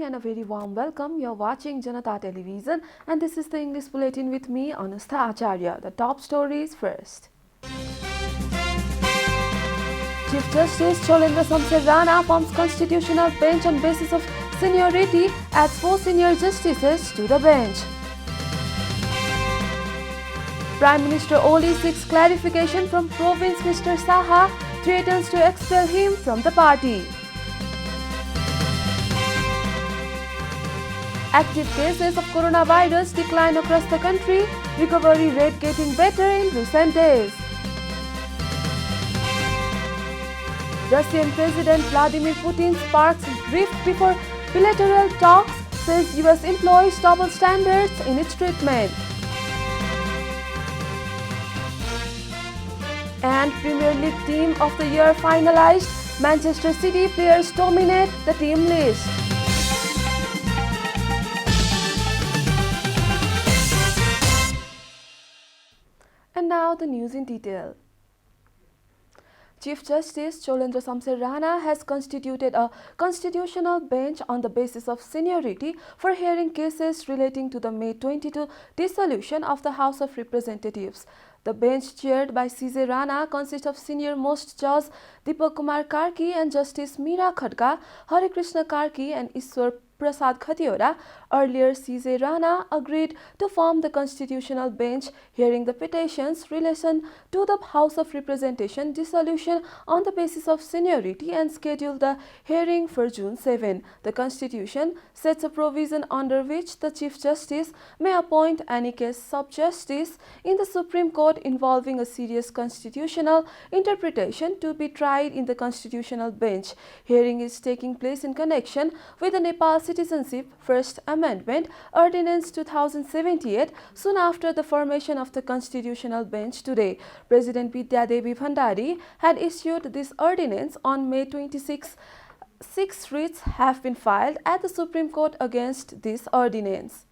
and a very warm welcome. You're watching Janata Television and this is the English Bulletin with me, Anustha Acharya. The top stories first. Chief Justice Cholendra Samsher Rana forms constitutional bench on basis of seniority, adds 4 senior justices to the bench. Prime Minister Oli seeks clarification from Province Minister Saha, threatens to expel him from the party. Active cases of coronavirus decline across the country, recovery rate getting better in recent days. Russian President Vladimir Putin sparks rift before bilateral talks, says US employs double standards in its treatment. And Premier League Team of the Year finalized, Manchester City players dominate the team list. And now the news in detail. Chief Justice Cholendra Samsher Rana has constituted a constitutional bench on the basis of seniority for hearing cases relating to the May 22 dissolution of the House of Representatives. The bench, chaired by C.J. Rana, consists of senior-most Judge Deepak Kumar Karki and Justice Meera Khadka, Hare Krishna Karki and Ishwar Prasad Khatiora. Earlier, C.J. Rana agreed to form the constitutional bench hearing the petitions relation to the House of Representation dissolution on the basis of seniority and scheduled the hearing for June 7. The Constitution sets a provision under which the Chief Justice may appoint any case sub-justice in the Supreme Court involving a serious constitutional interpretation to be tried in the Constitutional Bench. Hearing is taking place in connection with the Nepal Citizenship First Amendment Ordinance 2078 soon after the formation of the Constitutional Bench today. President Vidya Devi Bhandari had issued this ordinance on May 26. 6 writs have been filed at the Supreme Court against this ordinance.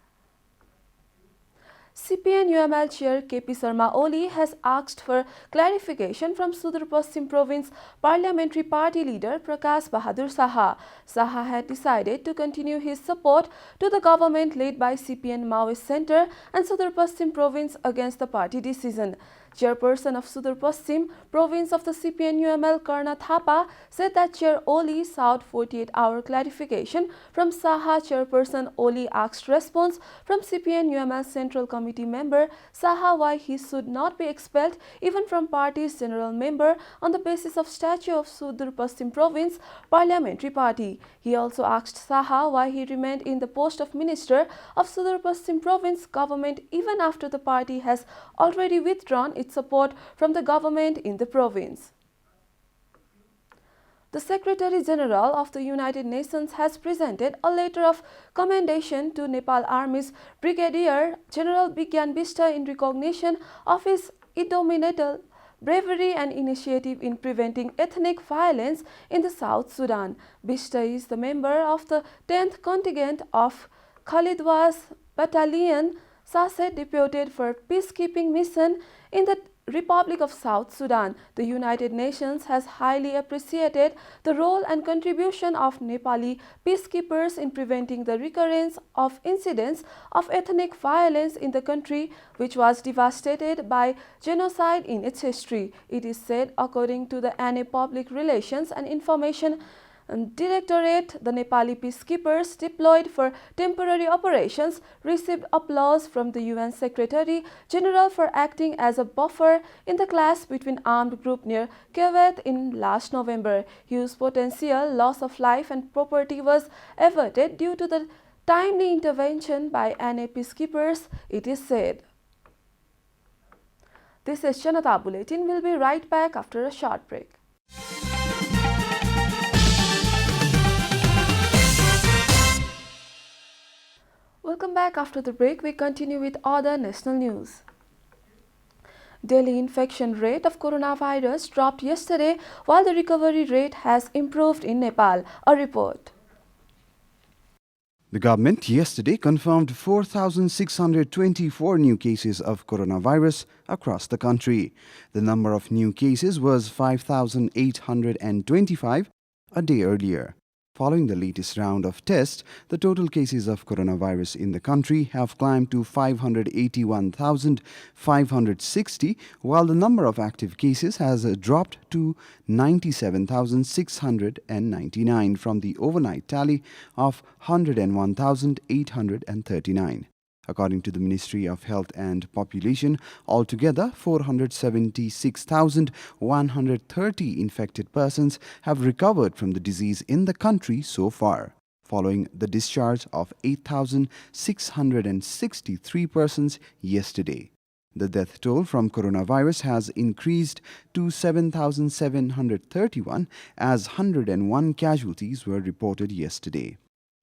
CPN-UML Chair KP Sharma Oli has asked for clarification from Sudur Paschim Province Parliamentary Party leader Prakash Bahadur Saha. Saha had decided to continue his support to the government led by CPN Maoist Centre and Sudur Paschim Province against the party decision. Chairperson of Sudur Paschim Province of the CPN-UML Karna Thapa said that Chair Oli sought 48-hour clarification from Saha. Chairperson Oli asked response from CPN-UML Central Committee member Saha why he should not be expelled even from party's general member on the basis of statute of Sudur Paschim Province Parliamentary Party. He also asked Saha why he remained in the post of Minister of Sudur Paschim Province government even after the party has already withdrawn its support from the government in the province. The Secretary General of the United Nations has presented a letter of commendation to Nepal Army's Brigadier General Bigyan Bishta in recognition of his indomitable bravery and initiative in preventing ethnic violence in the South Sudan. Bishta is the member of the 10th contingent of Khalidwas Battalion, Sasset, deputed for peacekeeping mission in the Republic of South Sudan. The United Nations has highly appreciated the role and contribution of Nepali peacekeepers in preventing the recurrence of incidents of ethnic violence in the country, which was devastated by genocide in its history. It is said, according to the NA Public Relations and Information Directorate, the Nepali peacekeepers deployed for temporary operations received applause from the UN Secretary General for acting as a buffer in the clash between armed groups near Kuwait in last November. Huge potential loss of life and property was averted due to the timely intervention by NA peacekeepers, it is said. This is Janata Bulletin. We'll be right back after a short break. Welcome back. After the break, we continue with other national news. Daily infection rate of coronavirus dropped yesterday while the recovery rate has improved in Nepal. A report. The government yesterday confirmed 4,624 new cases of coronavirus across the country. The number of new cases was 5,825 a day earlier. Following the latest round of tests, the total cases of coronavirus in the country have climbed to 581,560, while the number of active cases has dropped to 97,699 from the overnight tally of 101,839. According to the Ministry of Health and Population, altogether 476,130 infected persons have recovered from the disease in the country so far, following the discharge of 8,663 persons yesterday. The death toll from coronavirus has increased to 7,731 as 101 casualties were reported yesterday.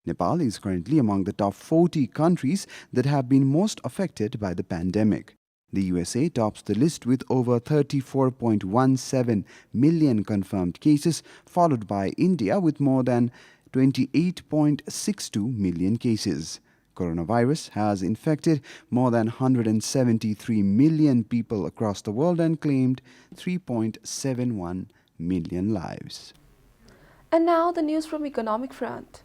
Nepal is currently among the top 40 countries that have been most affected by the pandemic. The USA tops the list with over 34.17 million confirmed cases, followed by India with more than 28.62 million cases. Coronavirus has infected more than 173 million people across the world and claimed 3.71 million lives. And now the news from economic front.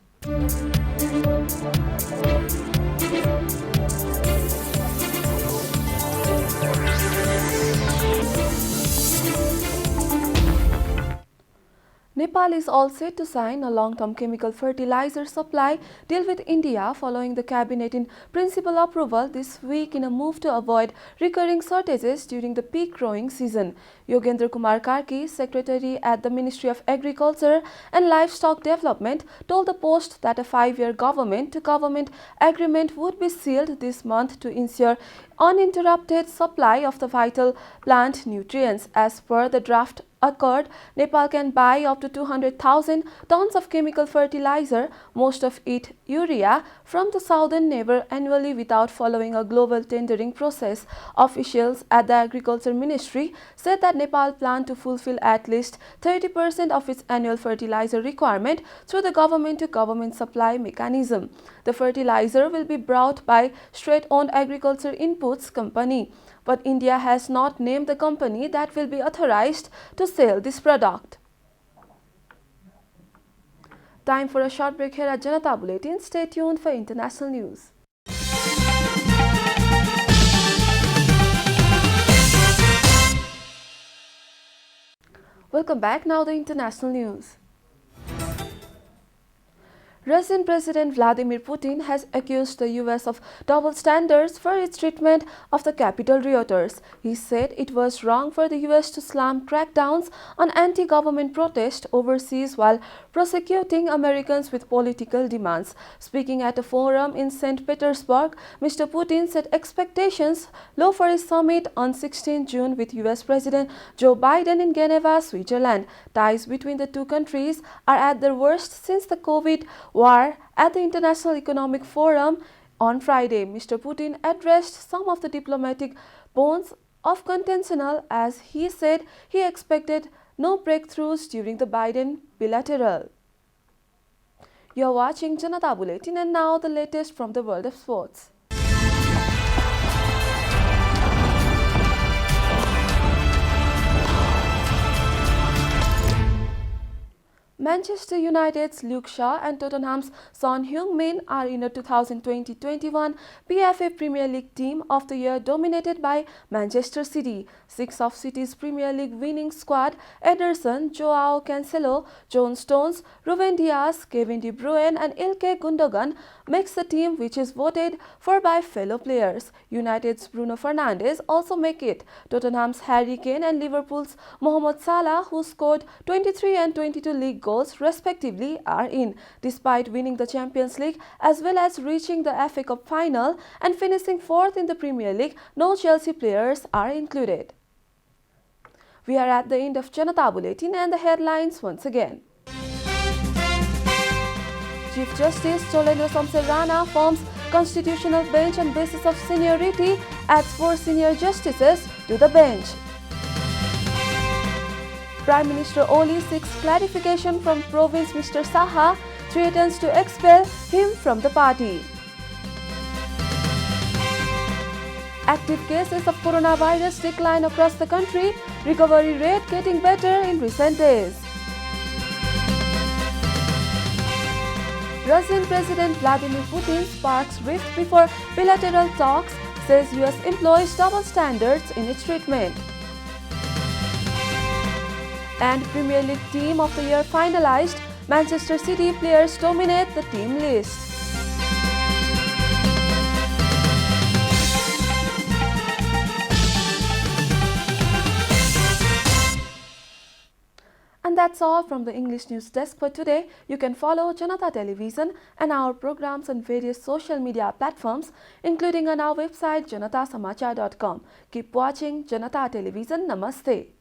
Nepal is all set to sign a long-term chemical fertilizer supply deal with India following the cabinet in principle approval this week in a move to avoid recurring shortages during the peak growing season. Yogendra Kumar Karki, secretary at the Ministry of Agriculture and Livestock Development, told the Post that a 5-year government-to-government agreement would be sealed this month to ensure uninterrupted supply of the vital plant nutrients. As per the draft accord, Nepal can buy up to 200,000 tons of chemical fertilizer, most of it urea, from the southern neighbor annually without following a global tendering process. Officials at the Agriculture Ministry said that Nepal planned to fulfill at least 30% of its annual fertilizer requirement through the government-to-government supply mechanism. The fertilizer will be brought by state-owned Agriculture Inputs Company, but India has not named the company that will be authorized to sell this product. Time for a short break here at Janata Bulletin. Stay tuned for international news. Welcome back. Now the international news. Russian President Vladimir Putin has accused the US of double standards for its treatment of the Capitol rioters. He said it was wrong for the US to slam crackdowns on anti-government protest overseas while prosecuting Americans with political demands. Speaking at a forum in St. Petersburg, Mr. Putin set expectations low for his summit on 16 June with US President Joe Biden in Geneva, Switzerland. Ties between the two countries are at their worst since the COVID war. At the International Economic Forum on Friday, Mr. Putin addressed some of the diplomatic bones of contention as he said he expected no breakthroughs during the Biden bilateral. You are watching Janata Bulletin, and now the latest from the world of sports. Manchester United's Luke Shaw and Tottenham's Son Heung-min are in a 2020-21 PFA Premier League Team of the Year dominated by Manchester City. 6 of City's Premier League winning squad, Ederson, Joao Cancelo, John Stones, Ruben Dias, Kevin De Bruyne and Ilkay Gundogan makes the team, which is voted for by fellow players. United's Bruno Fernandes also make it. Tottenham's Harry Kane and Liverpool's Mohamed Salah, who scored 23 and 22 league goals respectively, are in. Despite winning the Champions League as well as reaching the FA Cup final and finishing 4th in the Premier League, no Chelsea players are included. We are at the end of Janata Bulletin, and the headlines once again. Chief Justice Cholendra Shamsher Rana forms constitutional bench on basis of seniority, adds 4 senior justices to the bench. Prime Minister Oli seeks clarification from Province Mr. Saha, threatens to expel him from the party. Active cases of coronavirus decline across the country, recovery rate getting better in recent days. Russian President Vladimir Putin sparks rift before bilateral talks, says US employs double standards in its treatment. And Premier League Team of the Year finalized, Manchester City players dominate the team list. And that's all from the English News Desk for today. You can follow Janata Television and our programs on various social media platforms, including on our website janatasamachar.com. Keep watching Janata Television. Namaste.